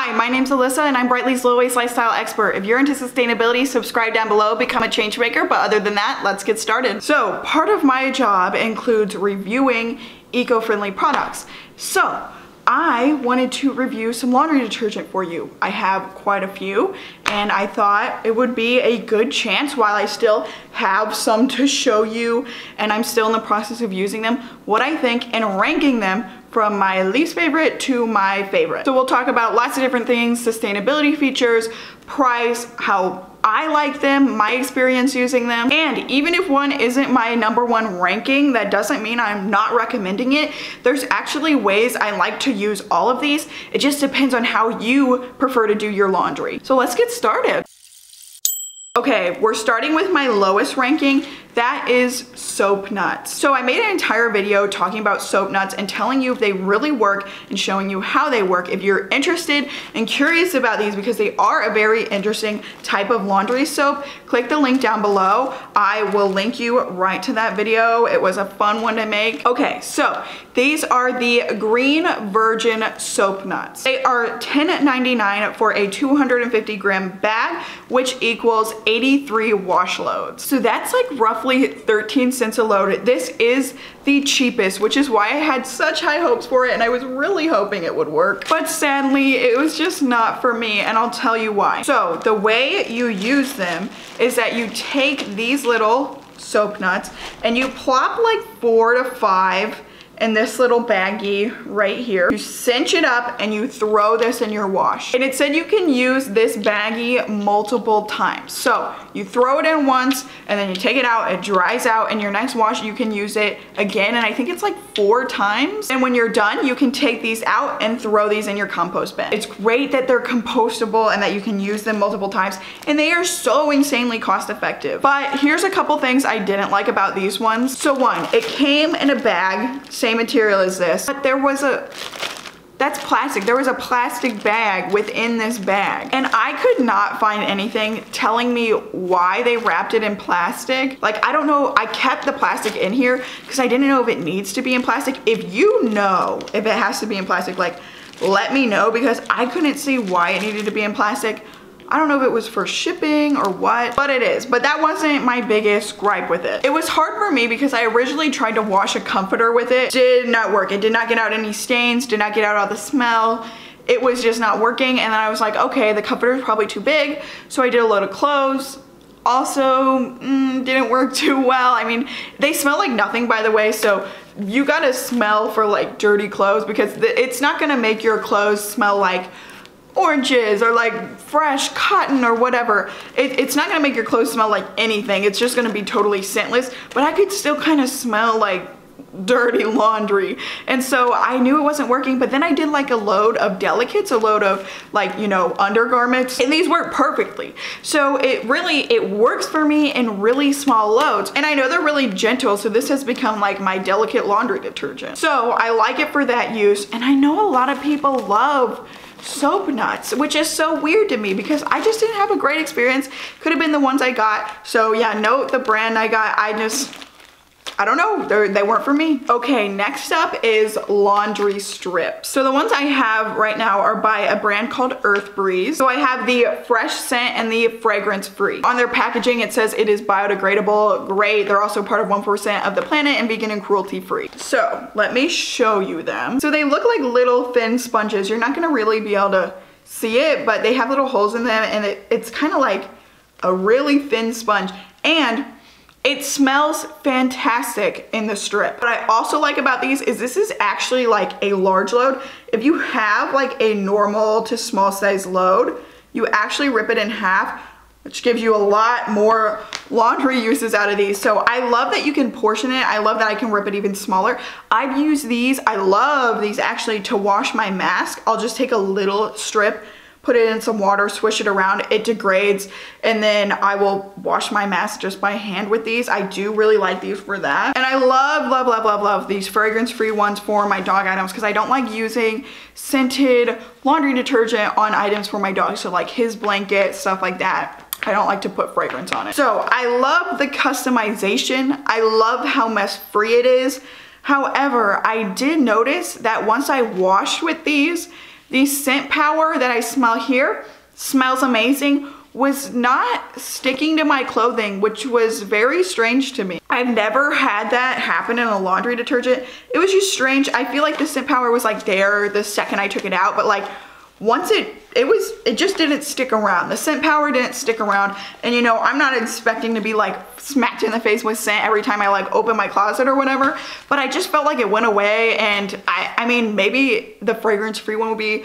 Hi, my name's Alyssa and I'm Brightly's low waste lifestyle expert. If you're into sustainability, subscribe down below, become a change maker. But other than that, let's get started. So part of my job includes reviewing eco-friendly products. So I wanted to review some laundry detergent for you. I have quite a few and I thought it would be a good chance while I still have some to show you and I'm still in the process of using them, what I think and ranking them from my least favorite to my favorite. So we'll talk about lots of different things, sustainability features, price, how I like them, my experience using them, and even if one isn't my #1 ranking, that doesn't mean I'm not recommending it. There's actually ways I like to use all of these. It just depends on how you prefer to do your laundry. So let's get started. Okay, we're starting with my lowest ranking. That is soap nuts. So I made an entire video talking about soap nuts and telling you if they really work and showing you how they work. If you're interested and curious about these because they are a very interesting type of laundry soap, click the link down below. I will link you right to that video. It was a fun one to make. Okay, so these are the green virgin soap nuts. They are $10.99 for a 250 gram bag, which equals 83 wash loads. So that's like roughly 13 cents a load. This is the cheapest, which is why I had such high hopes for it and I was really hoping it would work. But sadly, it was just not for me and I'll tell you why. So the way you use them is that you take these little soap nuts and you plop like 4 to 5 in this little baggie right here. You cinch it up and you throw this in your wash. And it said you can use this baggie multiple times. So you throw it in once and then you take it out, it dries out, and your next wash you can use it again, and I think it's like 4 times. And when you're done, you can take these out and throw these in your compost bin. It's great that they're compostable and that you can use them multiple times, and they are so insanely cost effective. But here's a couple things I didn't like about these ones. So one, it came in a bag, same material as this, but that's plastic. There was a plastic bag within this bag and I could not find anything telling me why they wrapped it in plastic. Like, I don't know, I kept the plastic in here because I didn't know if it needs to be in plastic. If you know if it has to be in plastic, like, let me know, because I couldn't see why it needed to be in plastic. I don't know if it was for shipping or what, but it is. But that wasn't my biggest gripe with it. It was hard for me because I originally tried to wash a comforter with it. Did not work. It did not get out any stains, did not get out all the smell. It was just not working. And then I was like, okay, the comforter is probably too big. So I did a load of clothes. Also, didn't work too well. I mean, they smell like nothing, by the way. So you gotta smell for like dirty clothes because it's not gonna make your clothes smell like oranges or like fresh cotton or whatever. It's not gonna make your clothes smell like anything. It's just gonna be totally scentless, but I could still kind of smell like dirty laundry. And so I knew it wasn't working, but then I did like a load of delicates, a load of like, you know, undergarments, and these work perfectly. So it works for me in really small loads. And I know they're really gentle, so this has become like my delicate laundry detergent. So I like it for that use. And I know a lot of people love soap nuts, which is so weird to me because I just didn't have a great experience. Could have been the ones I got. So yeah, note the brand I got. I don't know, they weren't for me. Okay, next up is laundry strips. So the ones I have right now are by a brand called Earth Breeze. So I have the fresh scent and the fragrance free. On their packaging, it says it is biodegradable. Great, they're also part of 1% of the planet and vegan and cruelty free. So let me show you them. So they look like little thin sponges. You're not gonna really be able to see it, but they have little holes in them and it's kind of like a really thin sponge. And it smells fantastic in the strip. What I also like about these is this is actually like a large load. If you have like a normal to small size load, you actually rip it in half, which gives you a lot more laundry uses out of these. So I love that you can portion it. I love that I can rip it even smaller. I've used these, I love these actually to wash my mask. I'll just take a little strip, put it in some water, swish it around, it degrades, and then I will wash my mask just by hand with these. I do really like these for that. And I love these fragrance-free ones for my dog items because I don't like using scented laundry detergent on items for my dog. So like his blanket, stuff like that. I don't like to put fragrance on it. So I love the customization. I love how mess-free it is. However, I did notice that once I washed with these, The scent power that I smell here smells amazing, was not sticking to my clothing, which was very strange to me. I've never had that happen in a laundry detergent. It was just strange. I feel like the scent power was like there the second I took it out, but like once it just didn't stick around. The scent power didn't stick around. And you know, I'm not expecting to be like smacked in the face with scent every time I like open my closet or whatever, but I just felt like it went away. And I mean, maybe the fragrance free one would be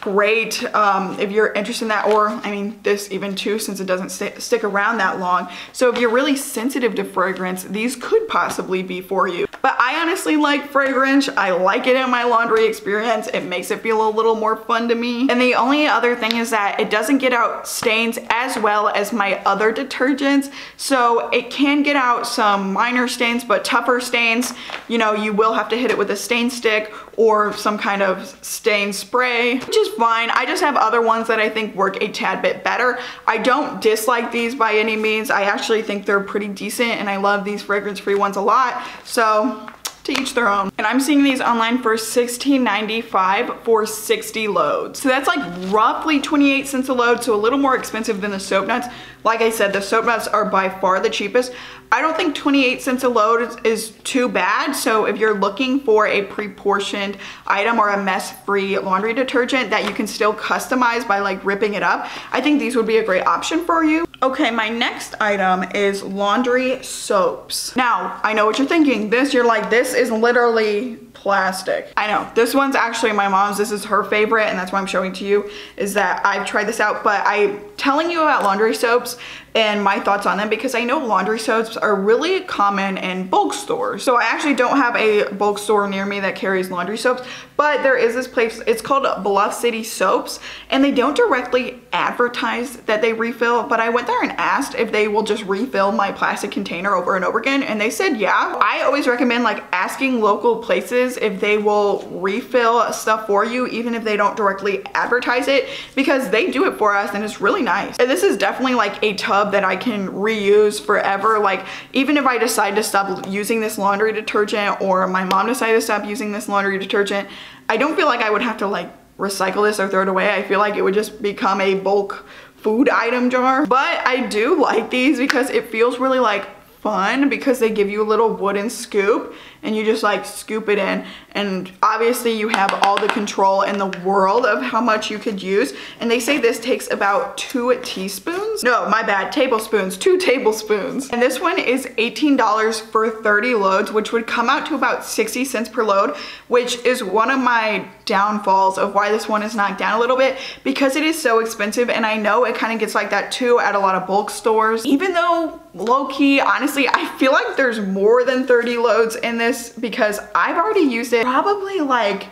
great if you're interested in that, or I mean this even too, since it doesn't stick around that long. So if you're really sensitive to fragrance, these could possibly be for you. But I honestly like fragrance. I like it in my laundry experience. It makes it feel a little more fun to me. And the only other thing is that it doesn't get out stains as well as my other detergents. So it can get out some minor stains, but tougher stains, you know, you will have to hit it with a stain stick or some kind of stain spray, which is fine. I just have other ones that I think work a tad bit better. I don't dislike these by any means. I actually think they're pretty decent, and I love these fragrance-free ones a lot. So to each their own. And I'm seeing these online for $16.95 for 60 loads. So that's like roughly 28 cents a load, so a little more expensive than the soap nuts. Like I said, the soap nuts are by far the cheapest. I don't think 28 cents a load is too bad. So if you're looking for a pre-portioned item or a mess-free laundry detergent that you can still customize by like ripping it up, I think these would be a great option for you. Okay, my next item is laundry soaps. Now, I know what you're thinking. You're like, this is literally plastic. I know, this one's actually my mom's. This is her favorite, and that's why I'm showing to you, is that I've tried this out, but I'm telling you about laundry soaps and my thoughts on them because I know laundry soaps are really common in bulk stores. So I actually don't have a bulk store near me that carries laundry soaps, but there is this place, it's called Bluff City Soaps, and they don't directly advertise that they refill, but I went there and asked if they will just refill my plastic container over and over again, and they said yeah. I always recommend like asking local places if they will refill stuff for you, even if they don't directly advertise it, because they do it for us and it's really nice. And this is definitely like a tub that I can reuse forever. Like even if I decide to stop using this laundry detergent, or my mom decided to stop using this laundry detergent, I don't feel like I would have to like recycle this or throw it away. I feel like it would just become a bulk food item jar. But I do like these because it feels really like fun, because they give you a little wooden scoop and you just like scoop it in, and obviously you have all the control in the world of how much you could use. And they say this takes about 2 teaspoons. No, my bad, tablespoons, 2 tablespoons. And this one is $18 for 30 loads, which would come out to about 60 cents per load, which is one of my downfalls of why this one is knocked down a little bit, because it is so expensive. And I know it kind of gets like that too at a lot of bulk stores, even though low-key, honestly, I feel like there's more than 30 loads in this, because I've already used it probably like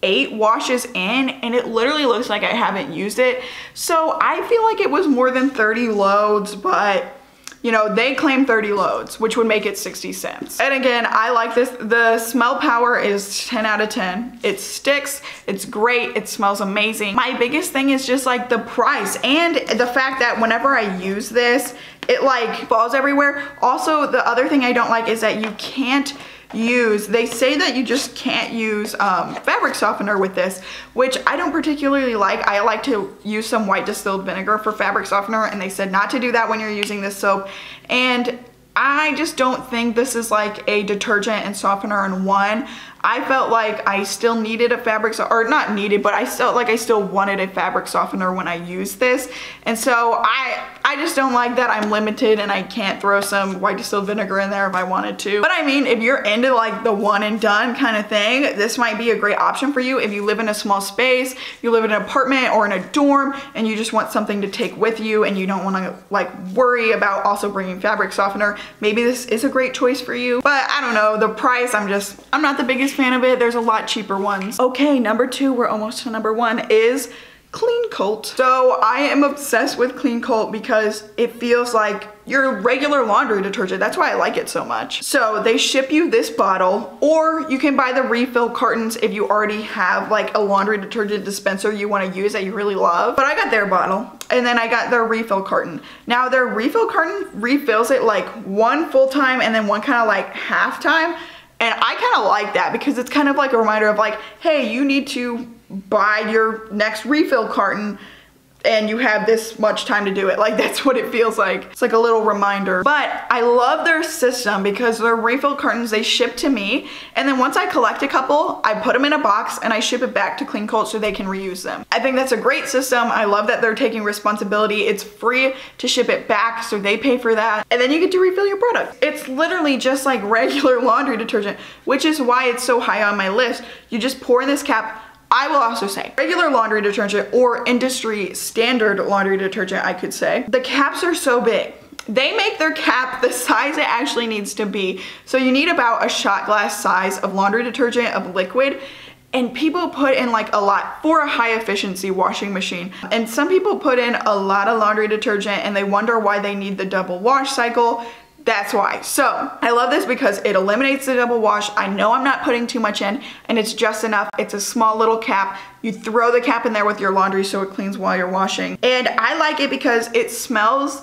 8 washes in, and it literally looks like I haven't used it. So I feel like it was more than 30 loads, but you know, they claim 30 loads, which would make it 60 cents. And again, I like this. The smell power is 10 out of 10. It sticks, it's great, it smells amazing. My biggest thing is just like the price and the fact that whenever I use this, it like falls everywhere. Also, the other thing I don't like is that you can't use, they say that you just can't use fabric softener with this, which I don't particularly like. I like to use some white distilled vinegar for fabric softener, and they said not to do that when you're using this soap. And I just don't think this is like a detergent and softener in one. I felt like I still needed a fabric, or not needed, but I felt like I still wanted a fabric softener when I used this. And so I just don't like that I'm limited and I can't throw some white distilled vinegar in there if I wanted to. But I mean, if you're into like the one and done kind of thing, this might be a great option for you. If you live in a small space, you live in an apartment or in a dorm, and you just want something to take with you and you don't want to like worry about also bringing fabric softener, maybe this is a great choice for you. But I don't know, the price, I'm not the biggest fan of it. There's a lot cheaper ones. Okay, number 2, we're almost to number 1, is Clean Coat. So I am obsessed with Clean Coat because it feels like your regular laundry detergent. That's why I like it so much. So they ship you this bottle, or you can buy the refill cartons if you already have like a laundry detergent dispenser you want to use that you really love. But I got their bottle, and then I got their refill carton. Now their refill carton refills it like one full time and then one kind of like half time. And I kind of like that because it's kind of like a reminder of like, hey, you need to buy your next refill carton and you have this much time to do it. Like, that's what it feels like. It's like a little reminder. But I love their system because their refill cartons, they ship to me, and then once I collect a couple, I put them in a box and I ship it back to Clean Cult so they can reuse them. I think that's a great system. I love that they're taking responsibility. It's free to ship it back, so they pay for that, and then you get to refill your product. It's literally just like regular laundry detergent, which is why it's so high on my list. You just pour in this cap. I will also say regular laundry detergent, or industry standard laundry detergent, I could say. The caps are so big. They make their cap the size it actually needs to be. So you need about a shot glass size of laundry detergent of liquid. And people put in like a lot for a high efficiency washing machine. And some people put in a lot of laundry detergent and they wonder why they need the double wash cycle. That's why. So I love this because it eliminates the double wash. I know I'm not putting too much in, and it's just enough. It's a small little cap. You throw the cap in there with your laundry so it cleans while you're washing. And I like it because it smells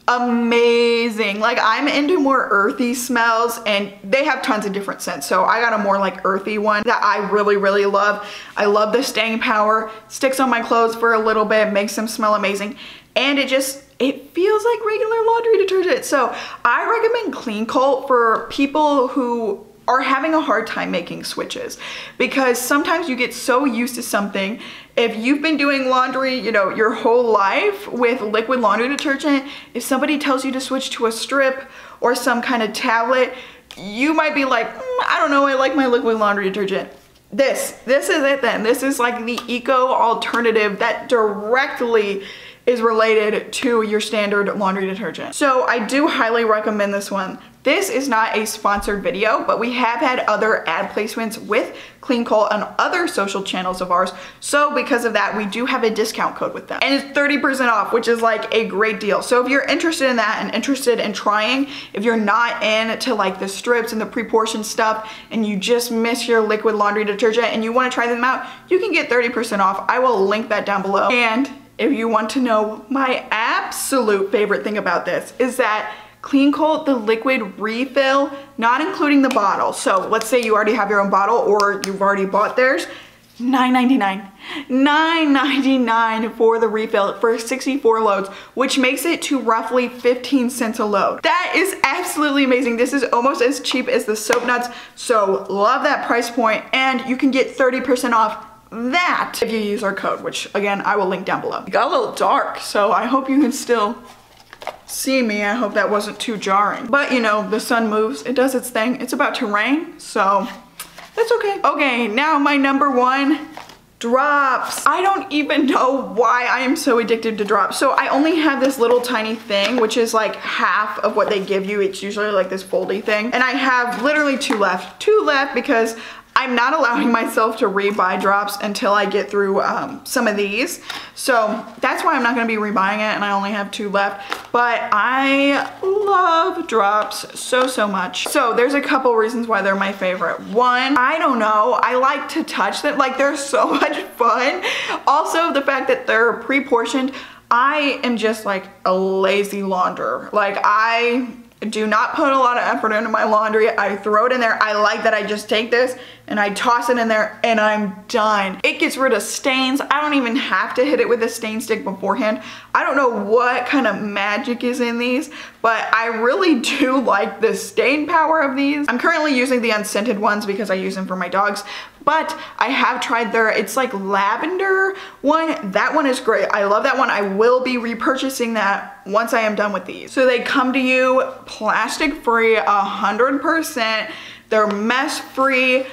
amazing. Like, I'm into more earthy smells, and they have tons of different scents. So I got a more like earthy one that I really, really love. I love the staying power. Sticks on my clothes for a little bit, makes them smell amazing. And it feels like regular laundry detergent. So I recommend Clean Cult for people who are having a hard time making switches, because sometimes you get so used to something. If you've been doing laundry, you know, your whole life with liquid laundry detergent, if somebody tells you to switch to a strip or some kind of tablet, you might be like, I don't know, I like my liquid laundry detergent. This is it then. This is like the eco alternative that directly is related to your standard laundry detergent. So I do highly recommend this one. This is not a sponsored video, but we have had other ad placements with Clean Cult on other social channels of ours. So because of that, we do have a discount code with them. And it's 30% off, which is like a great deal. So if you're interested in that and interested in trying, if you're not into like the strips and the pre-portioned stuff and you just miss your liquid laundry detergent and you want to try them out, you can get 30% off. I will link that down below. And if you want to know my absolute favorite thing about this, is that Clean Cult, the liquid refill, not including the bottle. So let's say you already have your own bottle or you've already bought theirs, $9.99. $9.99 for the refill for 64 loads, which makes it to roughly 15 cents a load. That is absolutely amazing. This is almost as cheap as the soap nuts. So love that price point, and you can get 30% off that if you use our code, which again I will link down below. It got a little dark, so I hope you can still see me. I hope that wasn't too jarring, but you know, the sun moves, it does its thing. It's about to rain, so that's okay. Okay, now my number one, drops. I don't even know why I am so addicted to drops. So I only have this little tiny thing, which is like half of what they give you. It's usually like this foldy thing, and I have literally two left because I'm not allowing myself to rebuy drops until I get through some of these. So that's why I'm not gonna be rebuying it, and I only have two left. But I love drops so much. So there's a couple reasons why they're my favorite. One, I don't know, I like to touch them. Like, they're so much fun. Also, the fact that they're pre-portioned. I am just like a lazy launderer. Like, I do not put a lot of effort into my laundry. I throw it in there. I like that I just take this and I toss it in there and I'm done. It gets rid of stains. I don't even have to hit it with a stain stick beforehand. I don't know what kind of magic is in these, but I really do like the stain power of these. I'm currently using the unscented ones because I use them for my dogs, but I have tried their, it's like lavender one. That one is great. I love that one. I will be repurchasing that once I am done with these. So they come to you plastic free, 100%. They're mess free.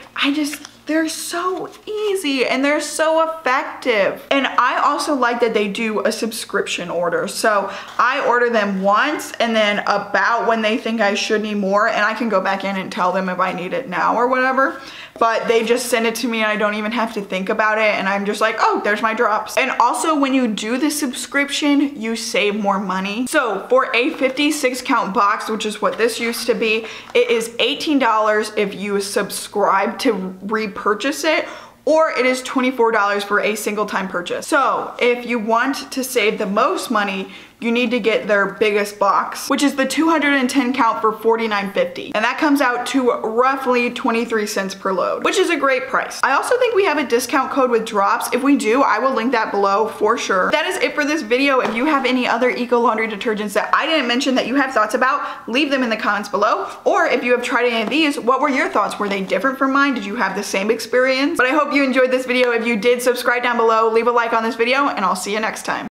They're so easy and they're so effective. And I also like that they do a subscription order. So I order them once, and then about when they think I should need more, and I can go back in and tell them if I need it now or whatever. But they just send it to me and I don't even have to think about it, and I'm just like, oh, there's my drops. And also, when you do the subscription, you save more money. So for a 56 count box, which is what this used to be, it is $18 if you subscribe to repurchase it, or it is $24 for a single time purchase. So if you want to save the most money, you need to get their biggest box, which is the 210 count for $49.50. And that comes out to roughly 23 cents per load, which is a great price. I also think we have a discount code with drops. If we do, I will link that below for sure. That is it for this video. If you have any other eco laundry detergents that I didn't mention that you have thoughts about, leave them in the comments below. Or if you have tried any of these, what were your thoughts? Were they different from mine? Did you have the same experience? But I hope you enjoyed this video. If you did, subscribe down below, leave a like on this video, and I'll see you next time.